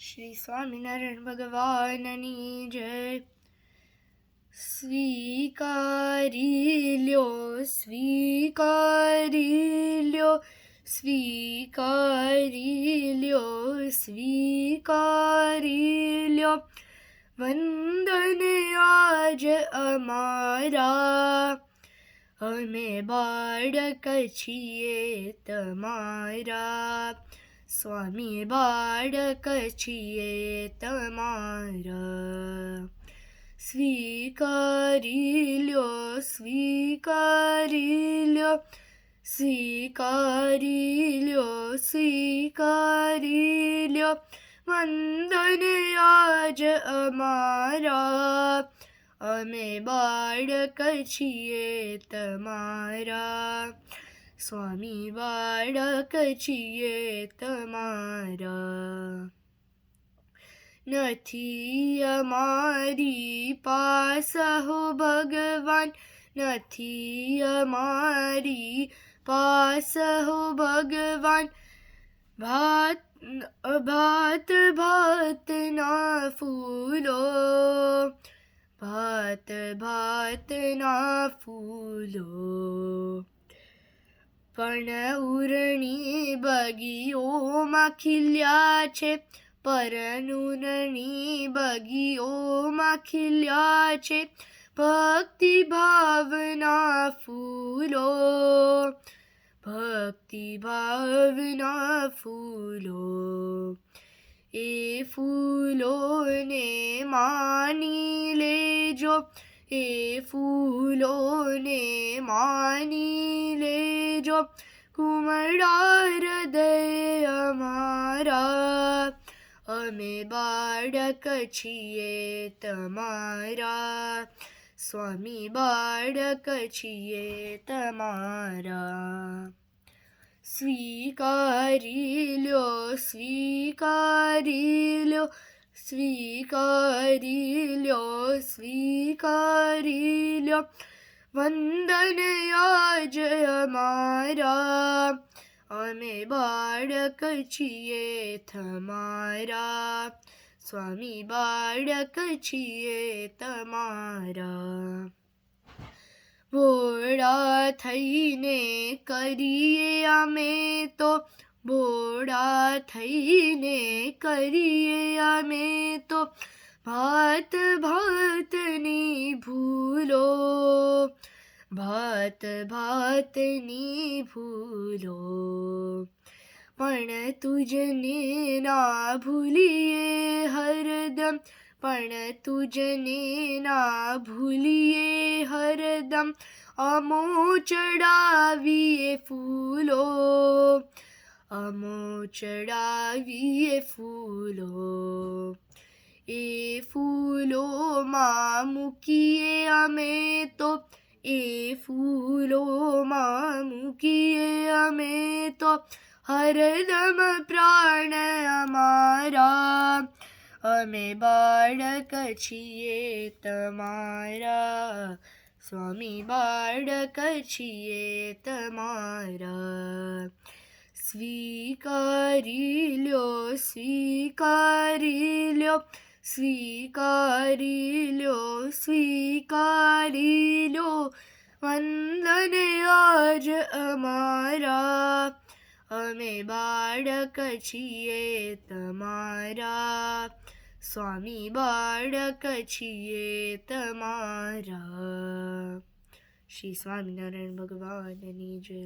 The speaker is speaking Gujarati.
શ્રી સ્વામિનારાયણ ભગવાનની જય. સ્વીકારી લ્યો, સ્વીકારી લ્યો, સ્વીકારી લ્યો, સ્વીકારી લ્યો. વંદન આજ અમારા, અમે બાળક છીએ તમારા. સ્વામી બાળક છીએ તમારા. સ્વીકારી લ્યો, સ્વીકારી લ્યો, સ્વીકારી લ્યો, સ્વીકારી લ્યો. વંદન આજ અમારા, અમે બાળક છીએ તમારા. સ્વામી બાળક છીએ તમારા. નથી અમારી પાસ હો ભગવાન, નથી અમારી પાસ હો ભગવાન. ભાત ભાત ભાતના ફૂલો, ભાત ભાતના ફૂલો. પણ ઉરણી બગીઓમાં ખીલ્યા છે, પરનુરની બગીઓમાં ખીલ્યા છે. ભક્તિ ભાવના ફૂલો, ભક્તિ ભાવના ફૂલો. એ ફૂલોને માની લેજો, એ ફૂલોને માની લેજો. કુમળા હૃદય અમારા, અમે બાળક છીએ તમારા. સ્વામી બાળક છીએ તમારા. સ્વીકારી લ્યો, સ્વીકારી લ્યો, સ્વીકારી લ્યો, સ્વીકારી લ્યો. વંદન આજ અમારા, અમે બાળક છીએ તમારા. સ્વામી બાળક છીએ તમારા. ભોળા થઈને કરીએ અમે તો, ભોળા થઈને કરીએ અમે તો. ભાત ભાતની ભૂલો, ભાત ભાતની ભૂલો. પણ તુજને ના ભૂલીએ હરદમ, પણ તુજને ના ભૂલીએ હરદમ. અમો ચડાવીએ ફૂલો, અમો ચડાવીએ ફૂલો. એ ફૂલોમાં મૂકીએ અમે તો, એ ફૂલોમાં મૂકીએ અમે તો. હરદમ પ્રાણ અમારા, અમે બાળક છીએ તમારા. સ્વામી બાળક છીએ તમારા. સ્વીકારી લ્યો, સ્વીકારી લ્યો, સ્વીકારી લ્યો, સ્વીકારી લ્યો. વંદન આજ અમારા, અમે બાળક છીએ તમારા. સ્વામી બાળક છીએ તમારા. શ્રી સ્વામિનારાયણ ભગવાનની જય.